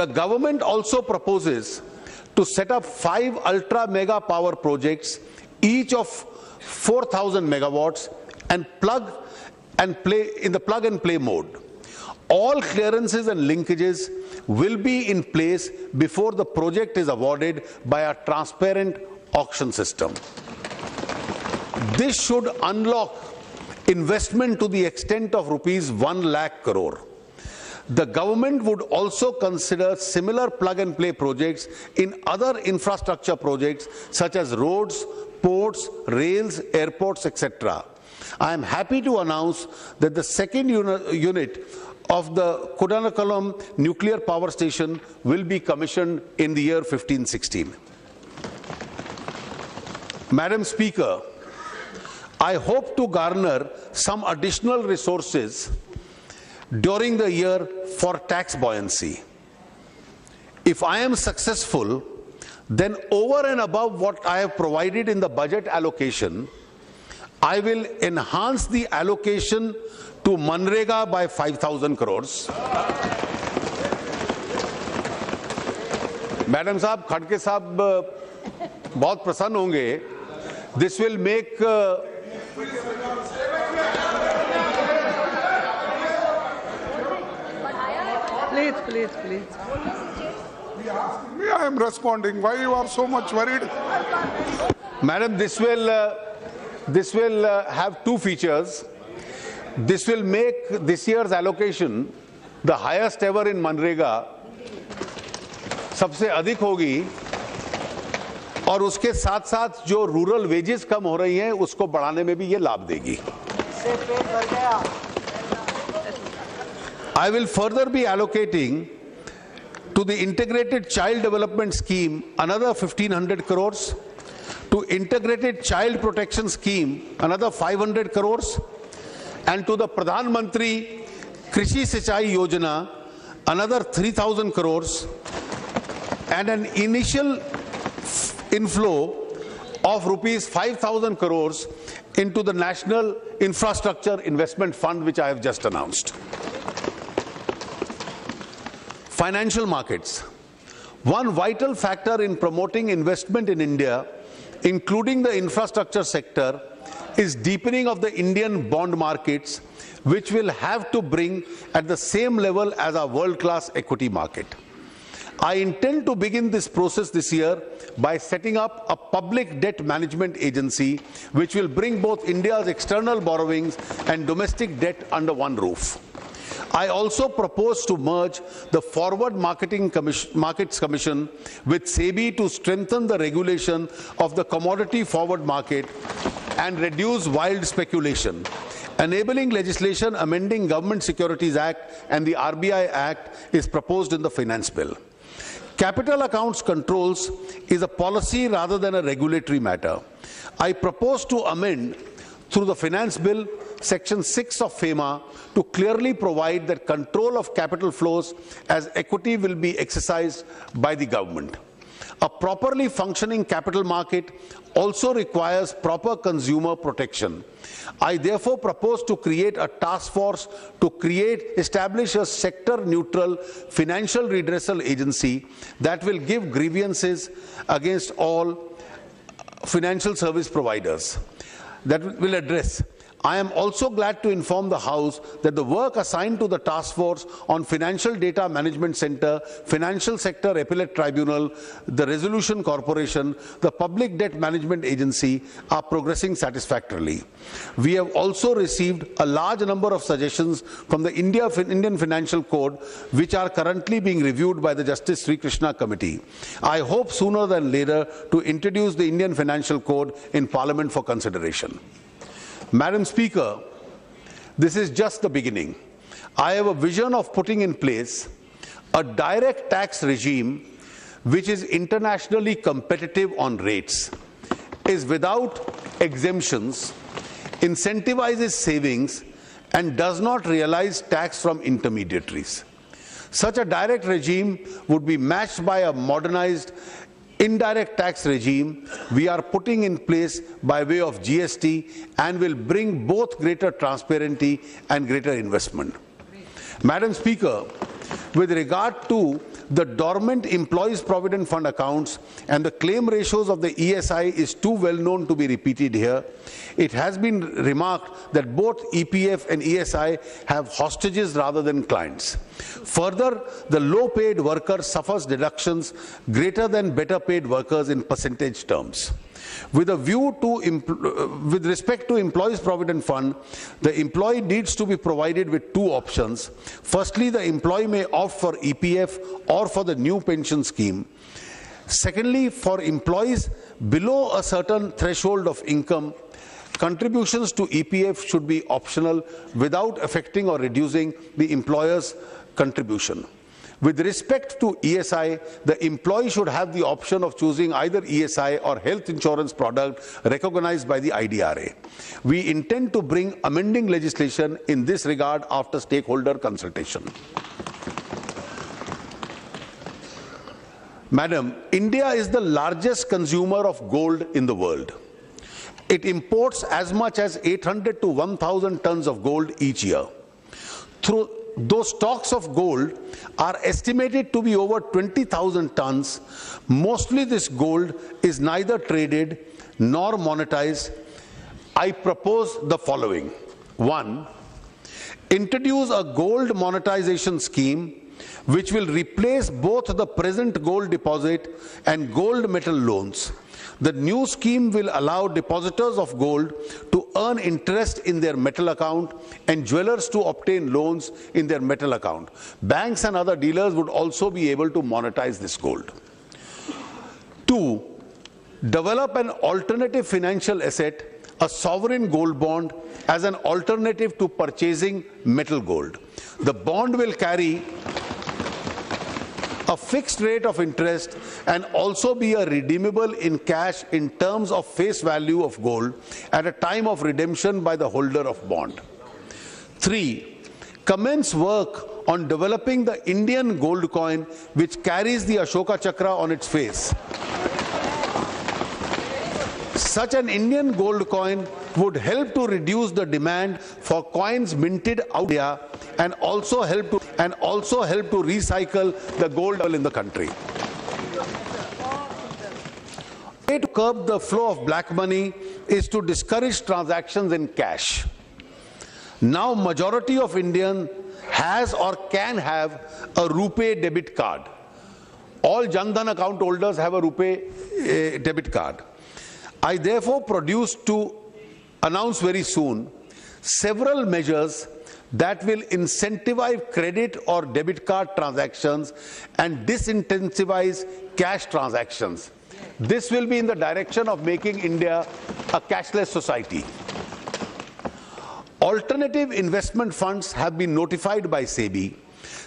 The government also proposes to set up 5 ultra mega power projects, each of 4,000 megawatts, and in the plug and play mode. All clearances and linkages will be in place before the project is awarded by a transparent auction system. This should unlock investment to the extent of rupees 1 lakh crore. The government would also consider similar plug-and-play projects in other infrastructure projects such as roads, ports, rails, airports, etc. I am happy to announce that the second unit of the Kodanakulam nuclear power station will be commissioned in the year 15-16. Madam Speaker, I hope to garner some additional resources during the year for tax buoyancy. If I am successful, then over and above what I have provided in the budget allocation, I will enhance the allocation to Manrega by 5,000 crores. Madam Saab, Khadke Saab बहुत प्रसन्न होंगे. This will make Please. I am responding. Why you are so much worried? Madam, this will have two features. This will make this year's allocation the highest ever in Manrega, सबसे अधिक होगी, और उसके साथ साथ जो रूरल वेजेस कम हो रही हैं उसको बढ़ाने में भी ये लाभ देगी. I will further be allocating to the Integrated Child Development Scheme another 1,500 crores, to Integrated Child Protection Scheme another 500 crores, and to the Pradhan Mantri Krishi Sinchai Yojana another 3,000 crores, and an initial inflow of rupees 5,000 crores into the National Infrastructure Investment Fund, which I have just announced. Financial markets. One vital factor in promoting investment in India, including the infrastructure sector, is deepening of the Indian bond markets, which will have to bring at the same level as our world-class equity market. I intend to begin this process this year by setting up a public debt management agency which will bring both India's external borrowings and domestic debt under one roof. I also propose to merge the Forward Markets Commission with SEBI to strengthen the regulation of the commodity forward market and reduce wild speculation. Enabling legislation amending Government Securities Act and the RBI Act is proposed in the Finance Bill. Capital accounts controls is a policy rather than a regulatory matter. I propose to amend through the Finance Bill Section 6 of FEMA to clearly provide that control of capital flows as equity will be exercised by the government. A properly functioning capital market also requires proper consumer protection. I therefore propose to create a task force to establish a sector-neutral financial redressal agency that will give grievances against all financial service providers that will address. I am also glad to inform the House that the work assigned to the Task Force on Financial Data Management Center, Financial Sector Appellate Tribunal, the Resolution Corporation, the Public Debt Management Agency are progressing satisfactorily. We have also received a large number of suggestions from the Indian Financial Code, which are currently being reviewed by the Justice Sri Krishna Committee. I hope sooner than later to introduce the Indian Financial Code in Parliament for consideration. Madam Speaker, this is just the beginning. I have a vision of putting in place a direct tax regime which is internationally competitive on rates, is without exemptions, incentivizes savings, and does not realize tax from intermediaries. Such a direct regime would be matched by a modernized indirect tax regime we are putting in place by way of GST and will bring both greater transparency and greater investment. Madam Speaker, with regard to the dormant employees provident fund accounts and the claim ratios of the ESI is too well known to be repeated here. It has been remarked that both EPF and ESI have hostages rather than clients. Further, the low paid worker suffers deductions greater than better paid workers in percentage terms. With respect to Employees Provident Fund, the employee needs to be provided with two options. Firstly, the employee may opt for EPF or for the new pension scheme. Secondly, for employees below a certain threshold of income, contributions to EPF should be optional without affecting or reducing the employer's contribution. With respect to ESI, the employee should have the option of choosing either ESI or health insurance product recognized by the IDRA. We intend to bring amending legislation in this regard after stakeholder consultation. Madam, India is the largest consumer of gold in the world. It imports as much as 800 to 1,000 tons of gold each year. Those stocks of gold are estimated to be over 20,000 tons. Mostly this gold is neither traded nor monetized. I propose the following. 1. Introduce a gold monetization scheme which will replace both the present gold deposit and gold metal loans. The new scheme will allow depositors of gold to earn interest in their metal account and jewelers to obtain loans in their metal account. Banks and other dealers would also be able to monetize this gold. 2. Develop an alternative financial asset, a sovereign gold bond, as an alternative to purchasing metal gold. The bond will carry a fixed rate of interest and also be redeemable in cash in terms of face value of gold at a time of redemption by the holder of bond. 3. Commence work on developing the Indian gold coin which carries the Ashoka Chakra on its face. Such an Indian gold coin would help to reduce the demand for coins minted out there and also help to recycle the gold in the country. A way to curb the flow of black money is to discourage transactions in cash. Now majority of Indians has or can have a RuPay debit card. All Jan Dhan account holders have a RuPay debit card. I therefore announce very soon several measures that will incentivize credit or debit card transactions and disincentivize cash transactions. This will be in the direction of making India a cashless society. Alternative investment funds have been notified by SEBI.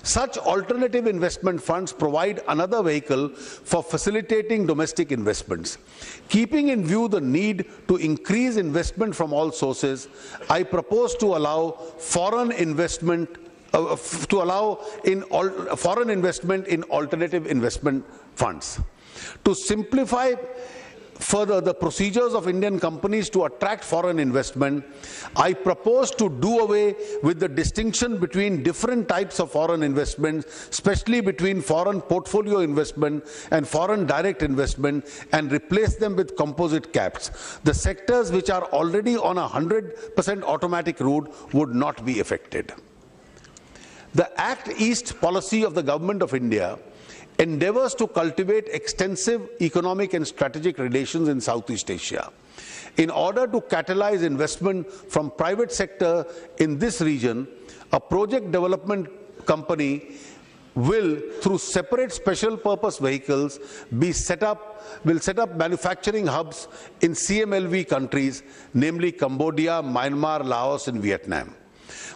Such alternative investment funds provide another vehicle for facilitating domestic investments. Keeping in view the need to increase investment from all sources, I propose to allow foreign investment in alternative investment funds. To simplify further the procedures of Indian companies to attract foreign investment, I propose to do away with the distinction between different types of foreign investments, especially between foreign portfolio investment and foreign direct investment, and replace them with composite caps. The sectors which are already on a 100% automatic route would not be affected. The Act East policy of the Government of India endeavors to cultivate extensive economic and strategic relations in Southeast Asia. In order to catalyze investment from private sector in this region, a project development company will, through separate special purpose vehicles, will set up manufacturing hubs in CMLV countries, namely Cambodia, Myanmar, Laos, and Vietnam.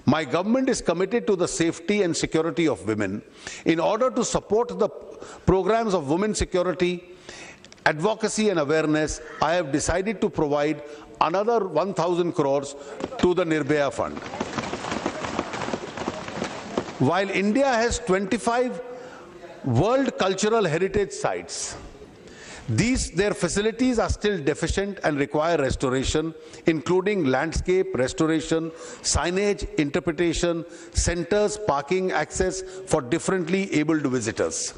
My government is committed to the safety and security of women. In order to support the programs of women security, advocacy and awareness, I have decided to provide another 1,000 crores to the Nirbhaya Fund. While India has 25 World Cultural Heritage Sites, their facilities are still deficient and require restoration, including landscape restoration, signage, interpretation, centers, parking access for differently abled visitors.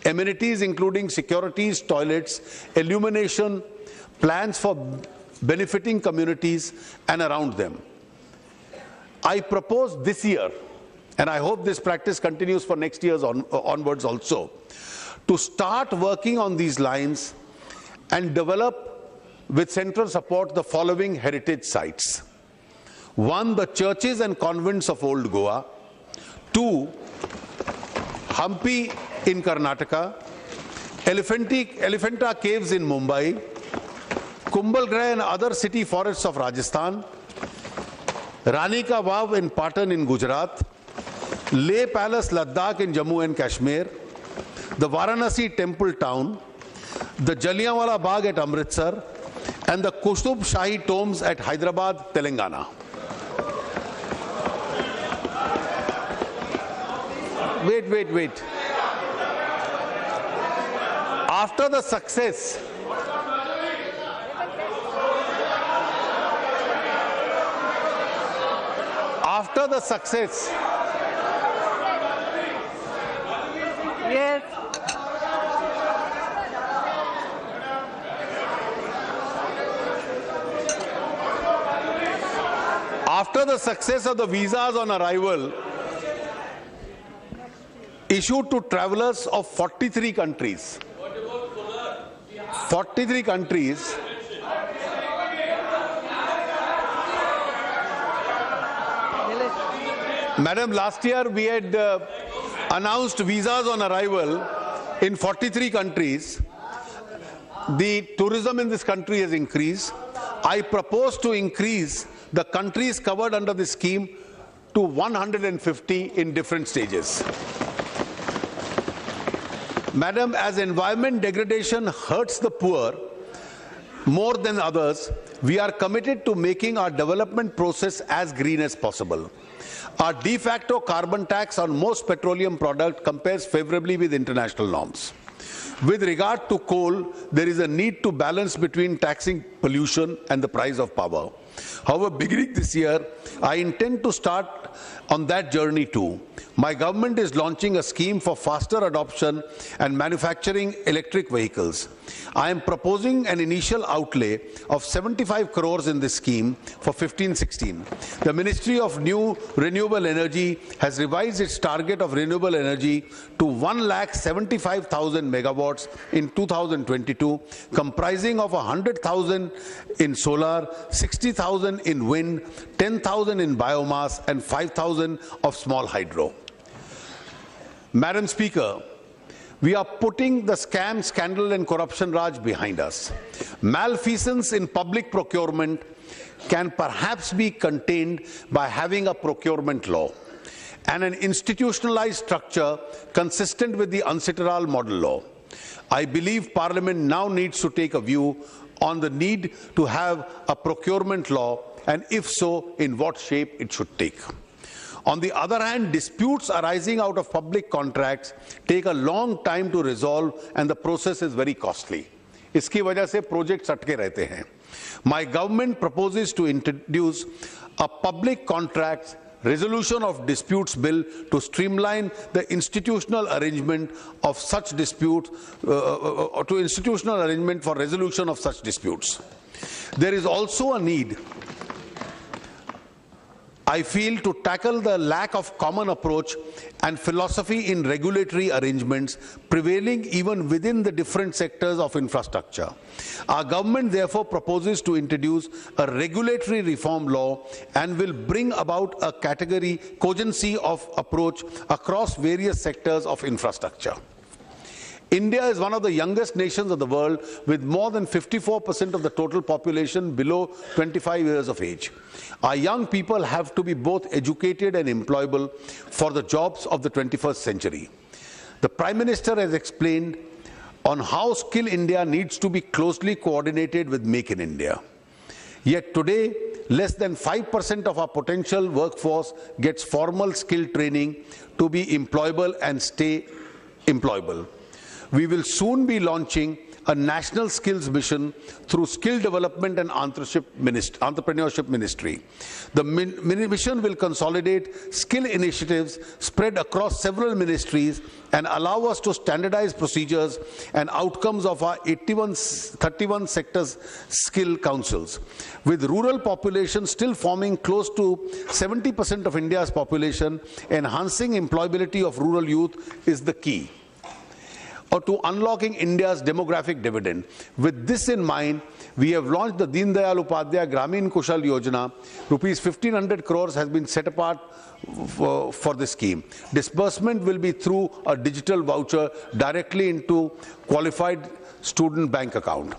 amenities including securities, toilets, illumination, plans for benefiting communities and around them. I propose this year, and I hope this practice continues for next year's onwards also, to start working on these lines and develop with central support the following heritage sites. 1, the churches and convents of Old Goa. 2, Hampi in Karnataka, Elephanta Caves in Mumbai, Kumbhalgarh and other city forests of Rajasthan, Rani Ka Vav in Patan in Gujarat, Leh Palace Ladakh in Jammu and Kashmir, the Varanasi Temple Town, the Jallianwala Bagh at Amritsar, and the Qutub Shahi tombs at Hyderabad, Telangana. Wait. After the success Yes. After the success of the visas on arrival issued to travelers of 43 countries. 43 countries. Madam, last year we had announced visas on arrival in 43 countries. The tourism in this country has increased. I propose to increase the countries covered under this scheme to 150 in different stages. Madam, as environment degradation hurts the poor more than others, we are committed to making our development process as green as possible. Our de facto carbon tax on most petroleum products compares favorably with international norms. With regard to coal, there is a need to balance between taxing pollution and the price of power. However, beginning this year, I intend to start on that journey too. My government is launching a scheme for faster adoption and manufacturing electric vehicles. I am proposing an initial outlay of 75 crores in this scheme for 15-16. The Ministry of New Renewable Energy has revised its target of renewable energy to 1,75,000 megawatts in 2022, comprising of 100,000 in solar, 60,000 in wind, 10,000 in biomass and 5,000 of small hydro. Madam Speaker, we are putting the scam, scandal and corruption raj behind us. Malfeasance in public procurement can perhaps be contained by having a procurement law and an institutionalized structure consistent with the UNCITRAL model law. I believe Parliament now needs to take a view on the need to have a procurement law, and if so, in what shape it should take. On the other hand, disputes arising out of public contracts take a long time to resolve and the process is very costly. इसकी वजह से projects अटके रहते हैं. My government proposes to introduce a public contracts resolution of disputes bill to streamline the institutional arrangement of such disputes, institutional arrangement for resolution of such disputes. There is also a need, I feel, to tackle the lack of common approach and philosophy in regulatory arrangements prevailing even within the different sectors of infrastructure. Our government therefore proposes to introduce a regulatory reform law and will bring about a cogency of approach across various sectors of infrastructure. India is one of the youngest nations of the world, with more than 54% of the total population below 25 years of age. Our young people have to be both educated and employable for the jobs of the 21st century. The Prime Minister has explained on how Skill India needs to be closely coordinated with Make in India. Yet today, less than 5% of our potential workforce gets formal skill training to be employable and stay employable. We will soon be launching a national skills mission through skill development and entrepreneurship ministry. The mission will consolidate skill initiatives spread across several ministries and allow us to standardize procedures and outcomes of our 31 sectors skill councils. With rural population still forming close to 70% of India's population, enhancing employability of rural youth is the key or to unlocking India's demographic dividend. With this in mind, we have launched the Deen Dayal Upadhyaya Gramin Kushal Yojana. Rupees 1,500 crores has been set apart for this scheme. Disbursement will be through a digital voucher directly into qualified student bank account.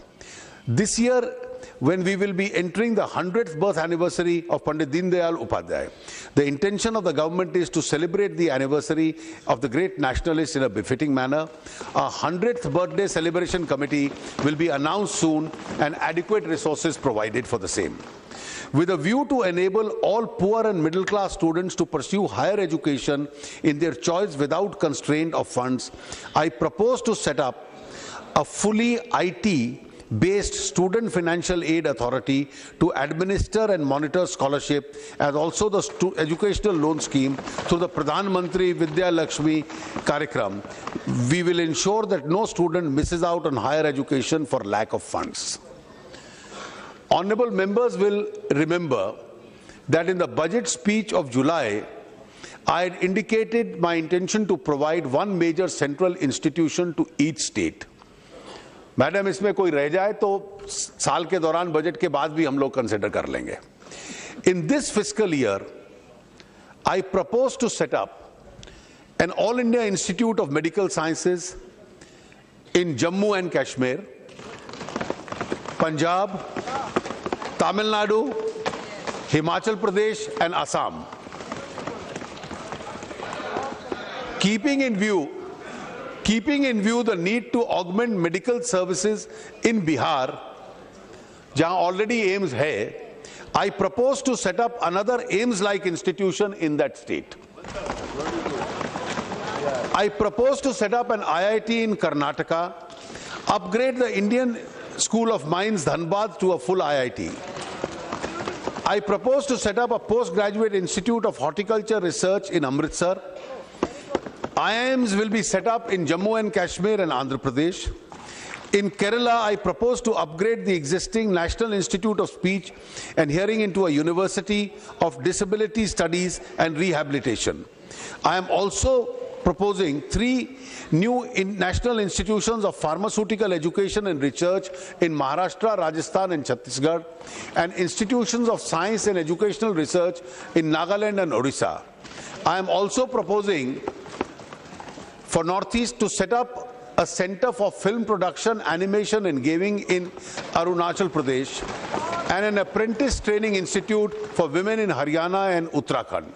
This year, when we will be entering the 100th birth anniversary of Pandit Deen Dayal Upadhyaya, the intention of the government is to celebrate the anniversary of the great nationalist in a befitting manner. A 100th birthday celebration committee will be announced soon and adequate resources provided for the same. With a view to enable all poor and middle class students to pursue higher education in their choice without constraint of funds, I propose to set up a fully IT-based student financial aid authority to administer and monitor scholarship, as also the educational loan scheme through the Pradhan Mantri Vidya Lakshmi Karyakram. We will ensure that no student misses out on higher education for lack of funds. Honorable members will remember that in the budget speech of July, I had indicated my intention to provide one major central institution to each state. Madam, इसमें कोई रह जाए तो साल के दौरान budget के बाद भी हम लोग कंसिडर कर लेंगे. In this fiscal year, I propose to set up an All India Institute of Medical Sciences in Jammu and Kashmir, Punjab, Tamil Nadu, Himachal Pradesh and Assam. Keeping in view the need to augment medical services in Bihar, jahan already AIIMS hai, I propose to set up another AIIMS-like institution in that state. I propose to set up an IIT in Karnataka, upgrade the Indian School of Mines Dhanbad to a full IIT. I propose to set up a postgraduate institute of horticulture research in Amritsar. IIMs will be set up in Jammu and Kashmir and Andhra Pradesh. In Kerala, I propose to upgrade the existing National Institute of Speech and Hearing into a University of Disability Studies and Rehabilitation. I am also proposing 3 new national institutions of pharmaceutical education and research in Maharashtra, Rajasthan and Chhattisgarh, and institutions of science and educational research in Nagaland and Odisha. I am also proposing for Northeast to set up a center for film production, animation and gaming in Arunachal Pradesh, and an apprentice training institute for women in Haryana and Uttarakhand.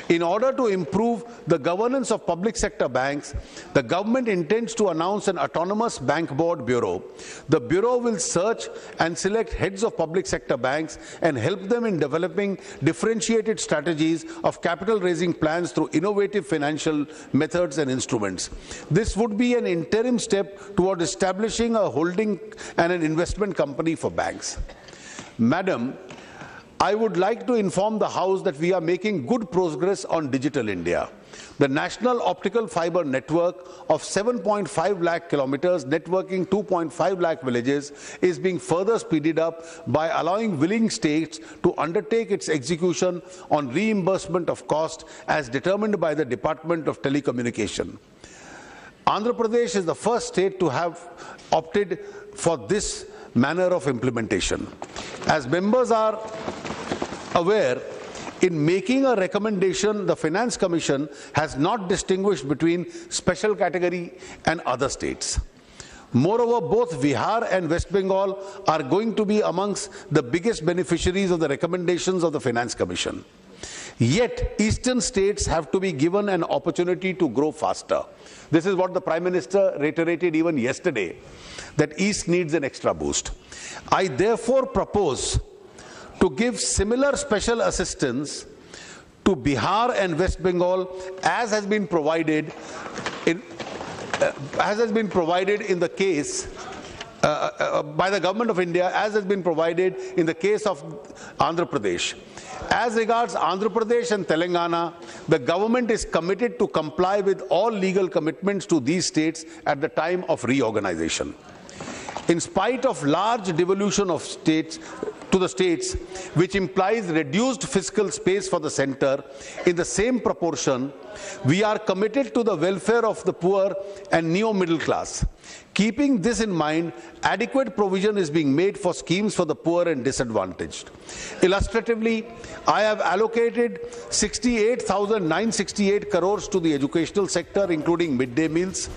In order to improve the governance of public sector banks, the government intends to announce an autonomous bank board bureau. The bureau will search and select heads of public sector banks and help them in developing differentiated strategies of capital raising plans through innovative financial methods and instruments. This would be an interim step toward establishing a holding and an investment company for banks. Madam, I would like to inform the House that we are making good progress on Digital India. The National Optical Fiber Network of 7.5 lakh kilometers, networking 2.5 lakh villages, is being further speeded up by allowing willing states to undertake its execution on reimbursement of cost as determined by the Department of Telecommunication. Andhra Pradesh is the first state to have opted for this manner of implementation. As members are aware, in making a recommendation, the Finance Commission has not distinguished between special category and other states. Moreover, both Bihar and West Bengal are going to be amongst the biggest beneficiaries of the recommendations of the Finance Commission. Yet, eastern states have to be given an opportunity to grow faster. This is what the Prime Minister reiterated even yesterday, that East needs an extra boost. I therefore propose to give similar special assistance to Bihar and West Bengal as has been provided in the case by the government of India, as has been provided in the case of Andhra Pradesh. As regards Andhra Pradesh and Telangana, the government is committed to comply with all legal commitments to these states at the time of reorganization. In spite of large devolution of states to the states, which implies reduced fiscal space for the center, in the same proportion, we are committed to the welfare of the poor and neo-middle class. Keeping this in mind, adequate provision is being made for schemes for the poor and disadvantaged. Illustratively, I have allocated 68,968 crores to the educational sector, including midday meals,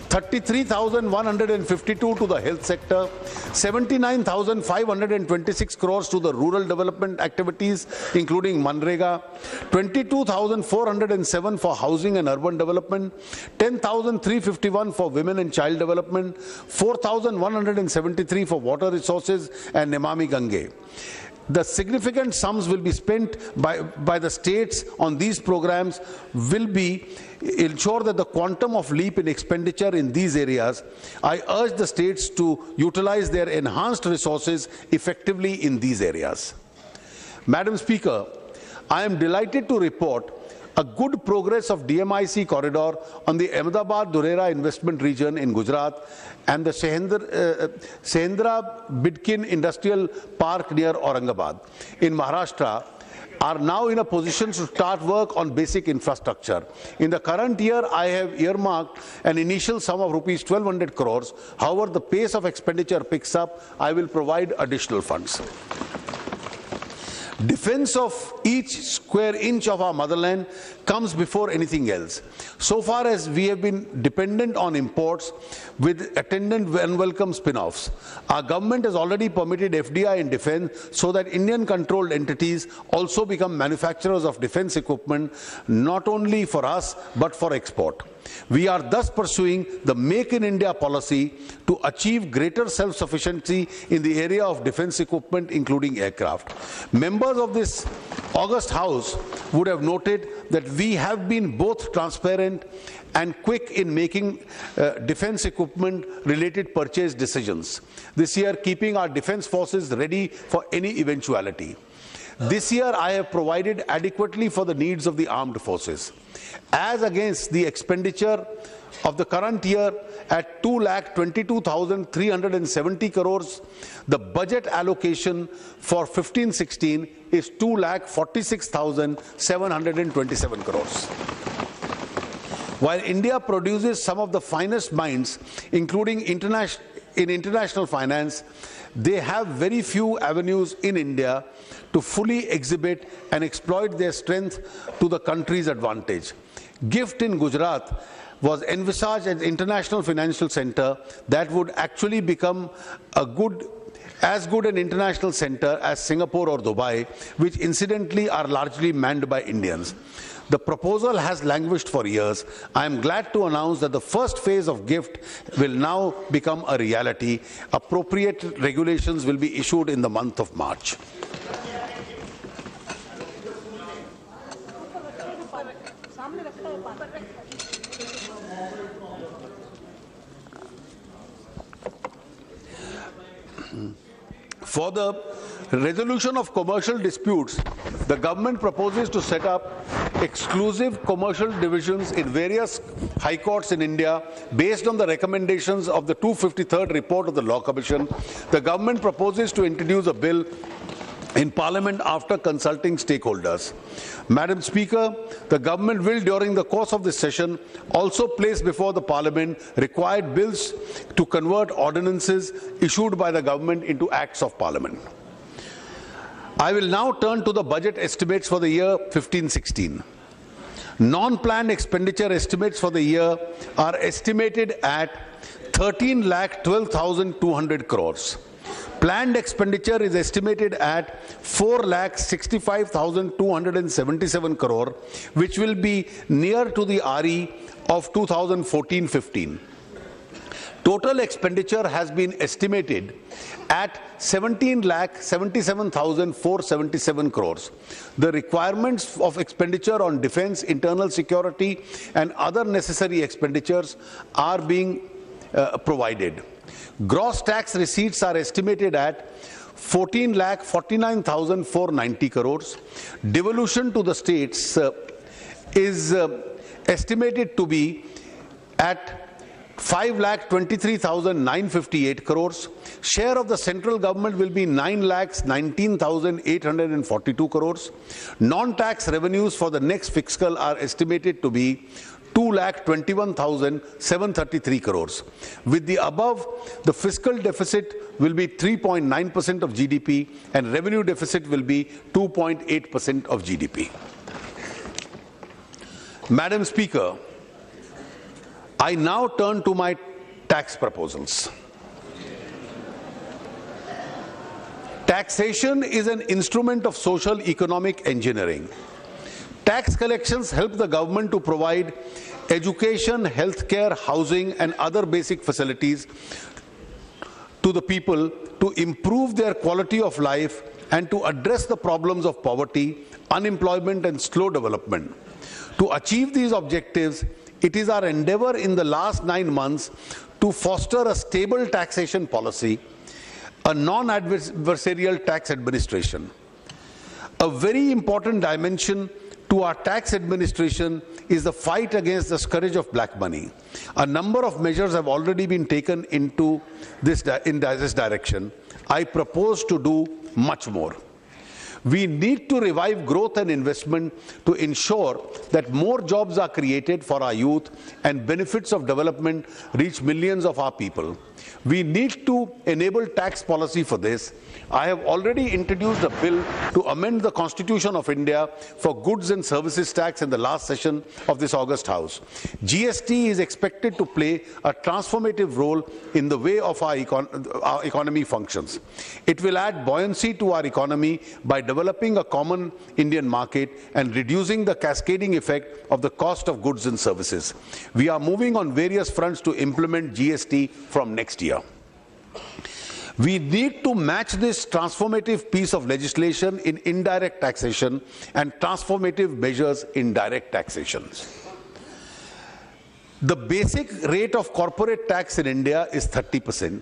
33,152 to the health sector, 79,526 crores to the rural development activities, including Manrega, 22,407 for housing and urban development, 10,351 for women and child development, 4,173 for water resources and Nemami Gange. The significant sums will be spent by the states on these programs will ensure that the quantum of leap in expenditure in these areas. I urge the states to utilize their enhanced resources effectively in these areas. Madam Speaker, I am delighted to report a good progress of DMIC corridor on the Ahmedabad-Dhurera investment region in Gujarat and the Sehendra-Bidkin Industrial Park near Aurangabad in Maharashtra are now in a position to start work on basic infrastructure. In the current year, I have earmarked an initial sum of rupees 1,200 crores. However, the pace of expenditure picks up. I will provide additional funds. Defense of each square inch of our motherland comes before anything else. So far as we have been dependent on imports with attendant unwelcome spin-offs, our government has already permitted FDI in defense so that Indian-controlled entities also become manufacturers of defense equipment, not only for us but for export. We are thus pursuing the Make in India policy to achieve greater self-sufficiency in the area of defense equipment, including aircraft. Members of this august House would have noted that we have been both transparent and quick in making defense equipment related purchase decisions. This year, keeping our defense forces ready for any eventuality. This year, I have provided adequately for the needs of the armed forces. As against the expenditure of the current year at 2,22,370 crores, the budget allocation for 15-16 is 2,46,727 crores. While India produces some of the finest minds, including international finance, they have very few avenues in India to fully exhibit and exploit their strength to the country's advantage. GIFT in Gujarat was envisaged as an international financial center that would actually become as good an international center as Singapore or Dubai, which incidentally are largely manned by Indians. The proposal has languished for years. I am glad to announce that the first phase of GIFT will now become a reality. Appropriate regulations will be issued in the month of March. For the resolution of commercial disputes, the government proposes to set up exclusive commercial divisions in various high courts in India based on the recommendations of the 253rd report of the Law Commission. The government proposes to introduce a bill in Parliament after consulting stakeholders. Madam Speaker, the government will, during the course of this session, also place before the Parliament required bills to convert ordinances issued by the government into acts of Parliament. I will now turn to the budget estimates for the year 15-16. Non-planned expenditure estimates for the year are estimated at 13,12,200 crores. Planned expenditure is estimated at 4,65,277 crore, which will be near to the RE of 2014-15. Total expenditure has been estimated at 17,77,477 crores. The requirements of expenditure on defense, internal security, and other necessary expenditures are being provided. Gross tax receipts are estimated at 14,49,490 crores. Devolution to the states is estimated to be at 5,23,958 crores. Share of the central government will be 9,19,842 crores. Non-tax revenues for the next fiscal are estimated to be 2,21,733 crores. With the above, the fiscal deficit will be 3.9% of GDP and revenue deficit will be 2.8% of GDP. Madam Speaker, I now turn to my tax proposals. Taxation is an instrument of social economic engineering. Tax collections help the government to provide education, healthcare, housing, and other basic facilities to the people to improve their quality of life and to address the problems of poverty, unemployment, and slow development. To achieve these objectives, it is our endeavor in the last 9 months to foster a stable taxation policy, a non-adversarial tax administration. A very important dimension to our tax administration is the fight against the scourge of black money. A number of measures have already been taken in this direction. I propose to do much more. We need to revive growth and investment to ensure that more jobs are created for our youth and benefits of development reach millions of our people. We need to enable tax policy for this. I have already introduced a bill to amend the Constitution of India for goods and services tax in the last session of this August House. GST is expected to play a transformative role in the way of our economy functions. It will add buoyancy to our economy by developing a common Indian market and reducing the cascading effect of the cost of goods and services. We are moving on various fronts to implement GST from next year. We need to match this transformative piece of legislation in indirect taxation and transformative measures in direct taxation. The basic rate of corporate tax in India is 30%.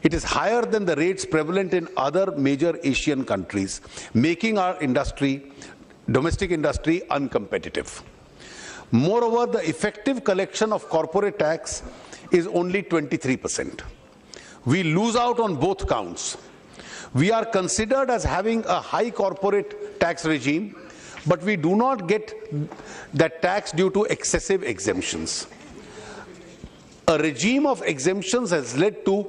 It is higher than the rates prevalent in other major Asian countries, making our domestic industry uncompetitive. Moreover, the effective collection of corporate tax is only 23%. We lose out on both counts. We are considered as having a high corporate tax regime, but we do not get that tax due to excessive exemptions. A regime of exemptions has led to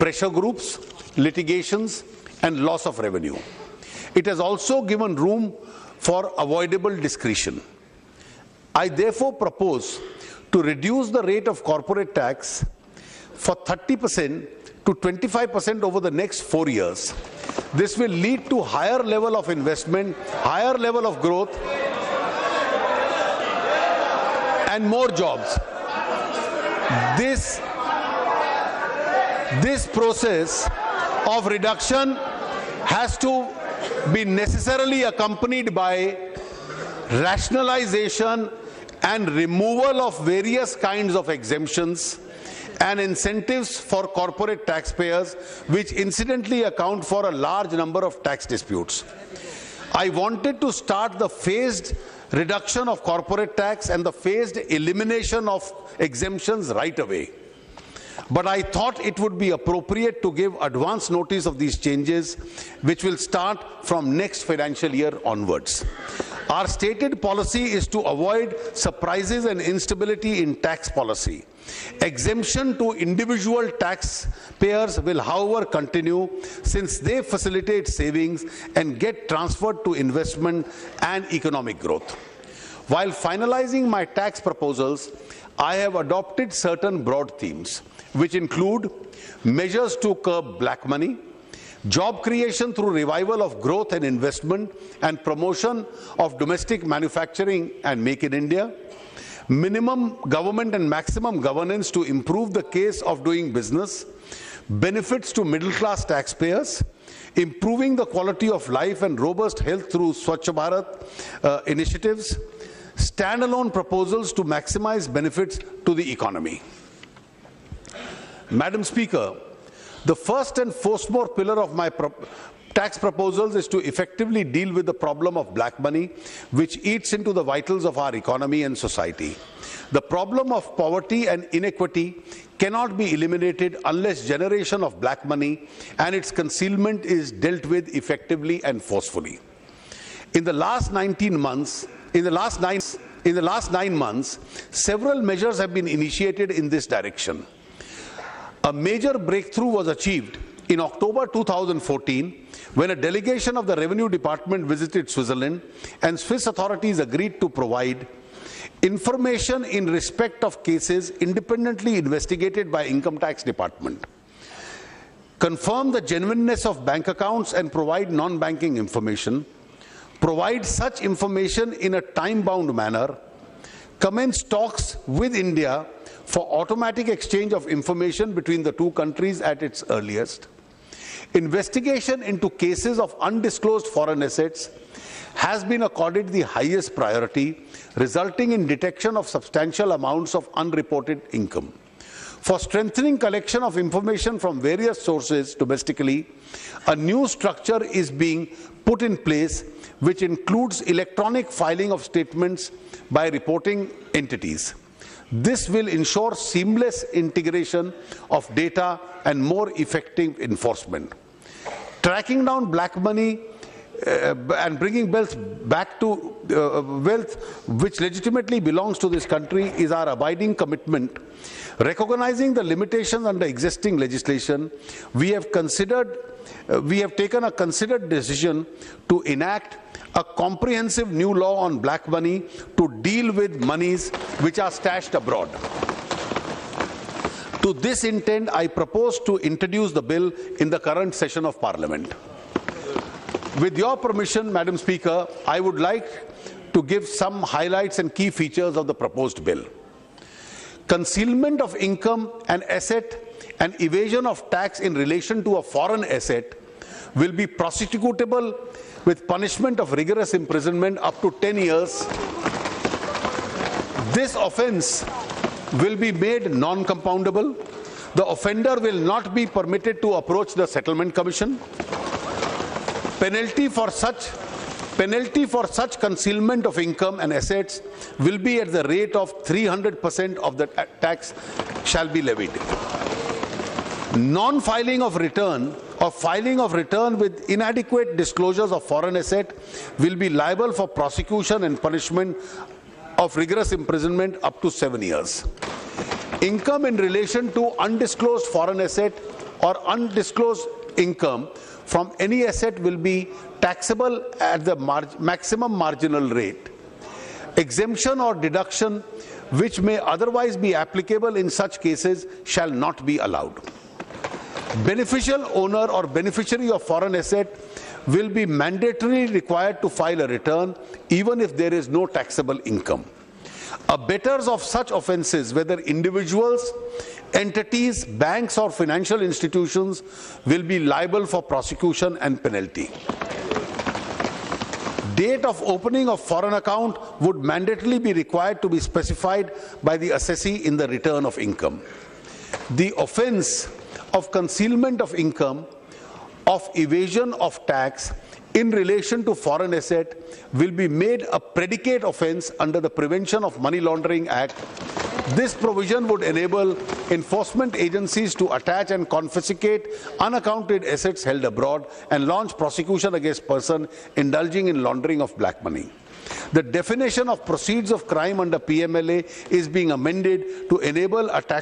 pressure groups, litigations, and loss of revenue. It has also given room for avoidable discretion. I therefore propose to reduce the rate of corporate tax for 30% to 25% over the next 4 years. This will lead to higher level of investment, higher level of growth, and more jobs. This process of reduction has to be necessarily accompanied by rationalization and removal of various kinds of exemptions and incentives for corporate taxpayers, which incidentally account for a large number of tax disputes. I wanted to start the phased reduction of corporate tax and the phased elimination of exemptions right away. But I thought it would be appropriate to give advance notice of these changes, which will start from next financial year onwards. Our stated policy is to avoid surprises and instability in tax policy. Exemption to individual taxpayers will, however, continue since they facilitate savings and get transferred to investment and economic growth. While finalizing my tax proposals, I have adopted certain broad themes, which include measures to curb black money, job creation through revival of growth and investment and promotion of domestic manufacturing and Make in India, minimum government and maximum governance to improve the case of doing business, benefits to middle-class taxpayers, improving the quality of life and robust health through Swachh Bharat initiatives, standalone proposals to maximize benefits to the economy. Madam Speaker, The first and foremost pillar of my tax proposals is to effectively deal with the problem of black money, which eats into the vitals of our economy and society. The problem of poverty and inequity cannot be eliminated unless generation of black money and its concealment is dealt with effectively and forcefully. In the last 9 months, several measures have been initiated in this direction. A major breakthrough was achieved in October 2014 when a delegation of the Revenue Department visited Switzerland and Swiss authorities agreed to provide information in respect of cases independently investigated by Income Tax Department, confirm the genuineness of bank accounts and provide non-banking information, provide such information in a time-bound manner, commence talks with India for automatic exchange of information between the two countries at its earliest. Investigation into cases of undisclosed foreign assets has been accorded the highest priority, resulting in detection of substantial amounts of unreported income. For strengthening collection of information from various sources domestically, a new structure is being put in place which includes electronic filing of statements by reporting entities. This will ensure seamless integration of data and more effective enforcement. Tracking down black money and bringing wealth back to wealth which legitimately belongs to this country is our abiding commitment. Recognizing the limitations under existing legislation, we have taken a considered decision to enact a comprehensive new law on black money to deal with monies which are stashed abroad. To this intent, I propose to introduce the bill in the current session of Parliament. With your permission, Madam Speaker, I would like to give some highlights and key features of the proposed bill. Concealment of income and asset and evasion of tax in relation to a foreign asset will be prosecutable with punishment of rigorous imprisonment up to 10 years. This offence will be made non-compoundable. The offender will not be permitted to approach the Settlement Commission. Penalty for such concealment of income and assets will be at the rate of 300% of the tax shall be levied. Non-filing of return or filing of return with inadequate disclosures of foreign asset will be liable for prosecution and punishment of rigorous imprisonment up to 7 years. Income in relation to undisclosed foreign asset or undisclosed income from any asset will be taxable at the maximum marginal rate. Exemption or deduction which may otherwise be applicable in such cases shall not be allowed. Beneficial owner or beneficiary of foreign asset will be mandatorily required to file a return even if there is no taxable income. Abettors of such offences, whether individuals, entities, banks or financial institutions, will be liable for prosecution and penalty. Date of opening of foreign account would mandatorily be required to be specified by the assessee in the return of income. The offence of concealment of income, of evasion of tax in relation to foreign asset will be made a predicate offence under the Prevention of Money Laundering Act. This provision would enable enforcement agencies to attach and confiscate unaccounted assets held abroad and launch prosecution against persons indulging in laundering of black money. The definition of proceeds of crime under PMLA is being amended to enable attachment